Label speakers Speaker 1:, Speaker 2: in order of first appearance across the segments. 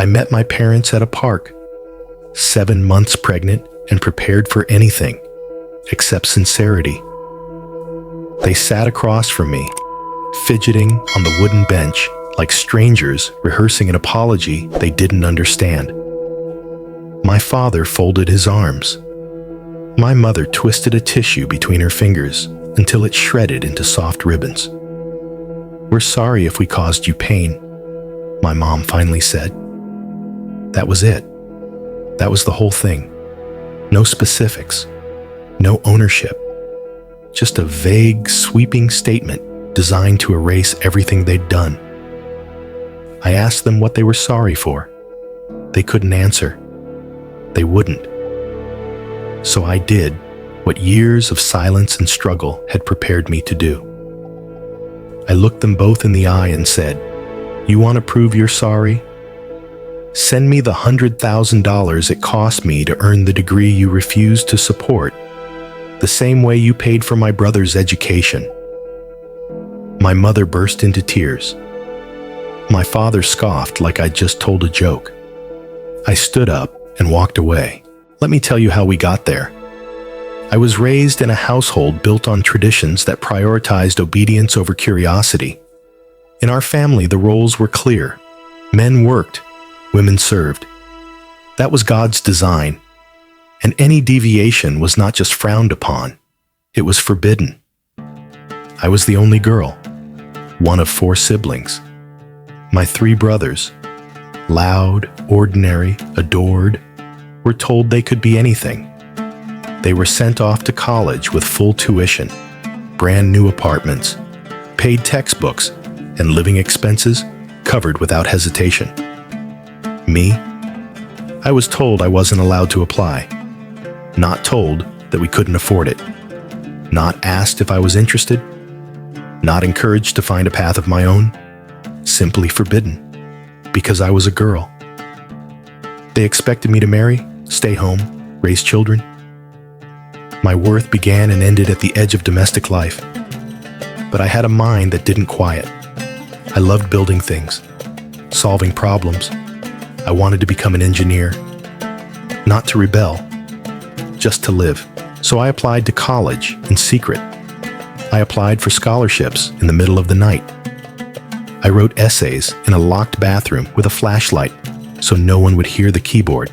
Speaker 1: I met my parents at a park, 7 months pregnant and prepared for anything except sincerity. They sat across from me, fidgeting on the wooden bench like strangers rehearsing an apology they didn't understand. My father folded his arms. My mother twisted a tissue between her fingers until it shredded into soft ribbons. "We're sorry if we caused you pain," my mom finally said. That was it. That was the whole thing. No specifics, no ownership, just a vague, sweeping statement designed to erase everything they'd done. I asked them what they were sorry for. They couldn't answer. They wouldn't. So I did what years of silence and struggle had prepared me to do. I looked them both in the eye and said, "You want to prove you're sorry? Send me the $100,000 it cost me to earn the degree you refused to support, the same way you paid for my brother's education." My mother burst into tears. My father scoffed like I'd just told a joke. I stood up and walked away. Let me tell you how we got there. I was raised in a household built on traditions that prioritized obedience over curiosity. In our family, the roles were clear. Men worked, women served. That was God's design. And any deviation was not just frowned upon, it was forbidden. I was the only girl, one of 4 siblings. My 3 brothers, loud, ordinary, adored, were told they could be anything. They were sent off to college with full tuition, brand new apartments, paid textbooks, and living expenses covered without hesitation. Me? I was told I wasn't allowed to apply, not told that we couldn't afford it, not asked if I was interested, not encouraged to find a path of my own, simply forbidden, because I was a girl. They expected me to marry, stay home, raise children. My worth began and ended at the edge of domestic life. But I had a mind that didn't quiet. I loved building things, solving problems. I wanted to become an engineer, not to rebel, just to live. So I applied to college in secret. I applied for scholarships in the middle of the night. I wrote essays in a locked bathroom with a flashlight so no one would hear the keyboard.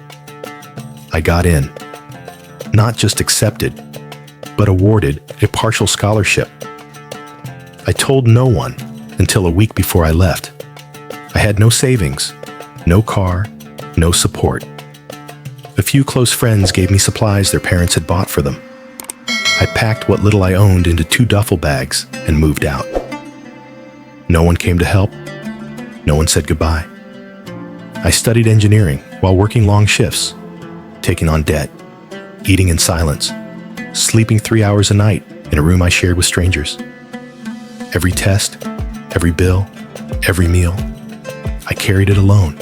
Speaker 1: I got in, not just accepted, but awarded a partial scholarship. I told no one until a week before I left. I had no savings, no car, no support. A few close friends gave me supplies their parents had bought for them. I packed what little I owned into 2 duffel bags and moved out. No one came to help. No one said goodbye. I studied engineering while working long shifts, taking on debt, eating in silence, sleeping 3 hours a night in a room I shared with strangers. Every test, every bill, every meal, I carried it alone.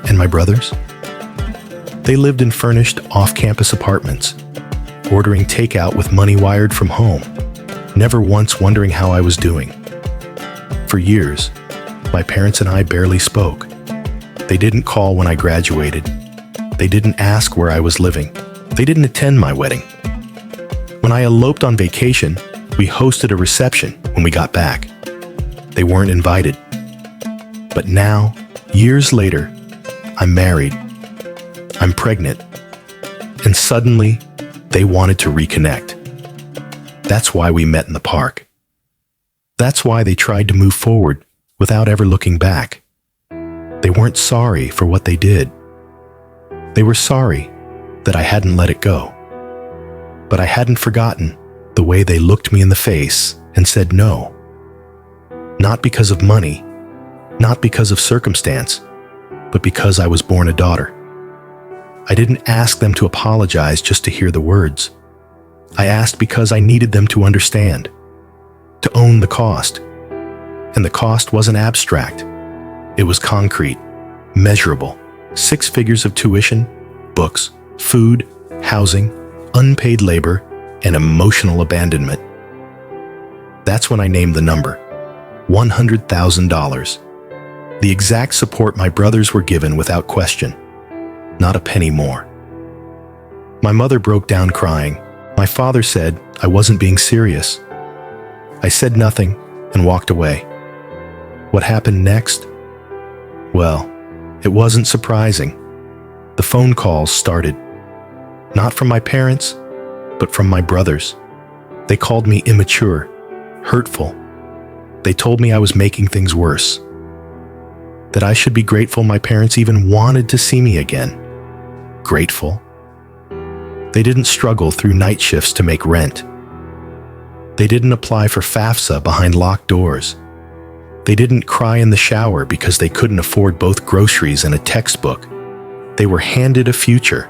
Speaker 1: And my brothers? They lived in furnished off-campus apartments, ordering takeout with money wired from home, never once wondering how I was doing. For years, my parents and I barely spoke. They didn't call when I graduated. They didn't ask where I was living. They didn't attend my wedding. When I eloped on vacation, we hosted a reception when we got back. They weren't invited. But now, years later, I'm married. I'm pregnant. And suddenly, they wanted to reconnect. That's why we met in the park. That's why they tried to move forward without ever looking back. They weren't sorry for what they did. They were sorry that I hadn't let it go. But I hadn't forgotten the way they looked me in the face and said no. Not because of money, not because of circumstance, but because I was born a daughter. I didn't ask them to apologize just to hear the words. I asked because I needed them to understand, to own the cost. And the cost wasn't abstract. It was concrete, measurable. 6 figures of tuition, books, food, housing, unpaid labor, and emotional abandonment. That's when I named the number, $100,000. The exact support my brothers were given without question. Not a penny more. My mother broke down crying. My father said I wasn't being serious. I said nothing and walked away. What happened next? Well, it wasn't surprising. The phone calls started. Not from my parents, but from my brothers. They called me immature, hurtful. They told me I was making things worse. That I should be grateful my parents even wanted to see me again. Grateful. They didn't struggle through night shifts to make rent. They didn't apply for FAFSA behind locked doors. They didn't cry in the shower because they couldn't afford both groceries and a textbook. They were handed a future.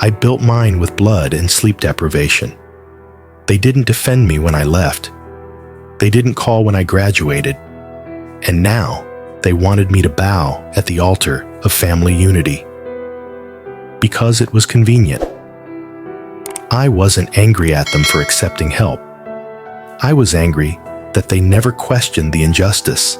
Speaker 1: I built mine with blood and sleep deprivation. They didn't defend me when I left. They didn't call when I graduated. And now, they wanted me to bow at the altar of family unity. Because it was convenient. I wasn't angry at them for accepting help. I was angry that they never questioned the injustice,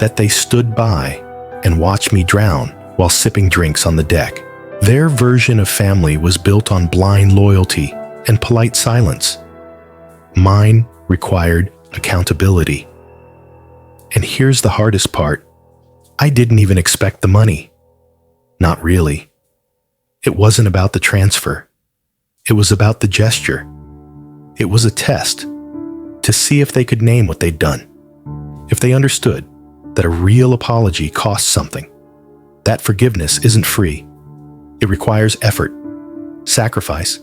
Speaker 1: that they stood by and watched me drown while sipping drinks on the deck. Their version of family was built on blind loyalty and polite silence. Mine required accountability. And here's the hardest part. I didn't even expect the money. Not really. It wasn't about the transfer. It was about the gesture. It was a test to see if they could name what they'd done. If they understood that a real apology costs something. That forgiveness isn't free. It requires effort, sacrifice,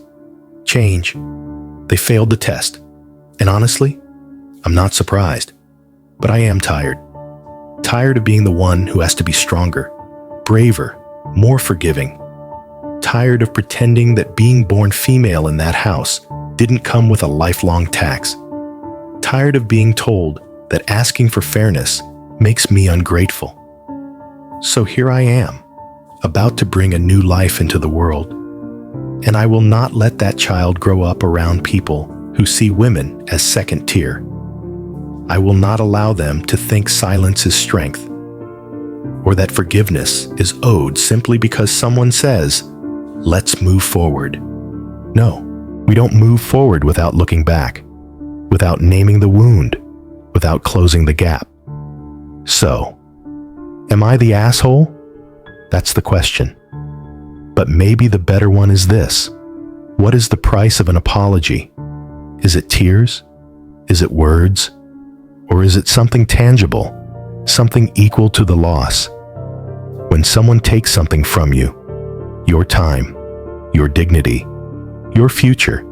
Speaker 1: change. They failed the test. And honestly, I'm not surprised. But I am tired. Tired of being the one who has to be stronger, braver, more forgiving. Tired of pretending that being born female in that house didn't come with a lifelong tax. Tired of being told that asking for fairness makes me ungrateful. So here I am, about to bring a new life into the world. And I will not let that child grow up around people who see women as second tier. I will not allow them to think silence is strength, or that forgiveness is owed simply because someone says, "Let's move forward." No, we don't move forward without looking back, without naming the wound, without closing the gap. So, am I the asshole? That's the question. But maybe the better one is this. What is the price of an apology? Is it tears? Is it words? Or is it something tangible, something equal to the loss? When someone takes something from you, your time, your dignity, your future,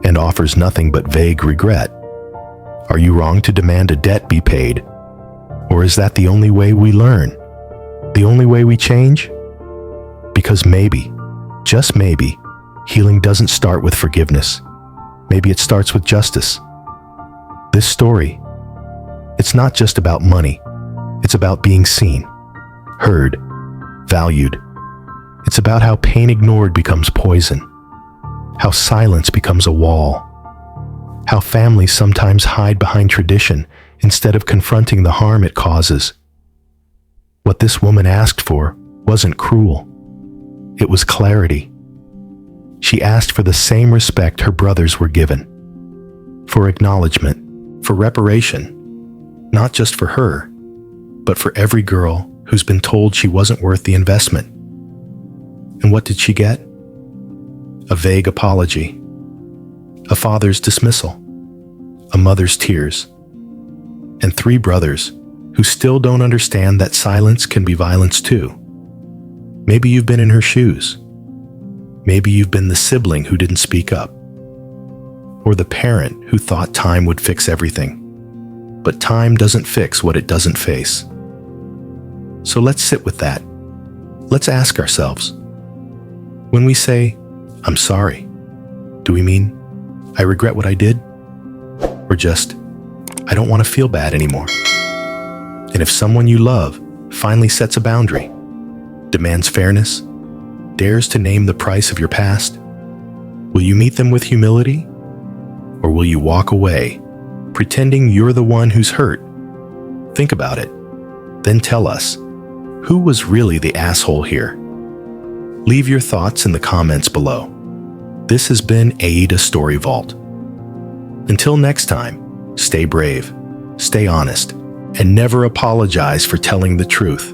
Speaker 1: and offers nothing but vague regret, are you wrong to demand a debt be paid? Or is that the only way we learn? The only way we change? Because maybe, just maybe, healing doesn't start with forgiveness. Maybe it starts with justice. This story, it's not just about money. It's about being seen, heard, valued. It's about how pain ignored becomes poison, how silence becomes a wall, how families sometimes hide behind tradition instead of confronting the harm it causes. What this woman asked for wasn't cruel. It was clarity. She asked for the same respect her brothers were given, for acknowledgement, for reparation, not just for her, but for every girl who's been told she wasn't worth the investment. And what did she get? A vague apology, a father's dismissal, a mother's tears, and 3 brothers who still don't understand that silence can be violence too. Maybe you've been in her shoes. Maybe you've been the sibling who didn't speak up, or the parent who thought time would fix everything. But time doesn't fix what it doesn't face. So let's sit with that. Let's ask ourselves, when we say, "I'm sorry," do we mean, "I regret what I did"? Or just, "I don't want to feel bad anymore"? And if someone you love finally sets a boundary, demands fairness, dares to name the price of your past, will you meet them with humility? Or will you walk away, pretending you're the one who's hurt? Think about it. Then tell us, who was really the asshole here? Leave your thoughts in the comments below. This has been AITA Story Vault. Until next time, stay brave, stay honest, and never apologize for telling the truth.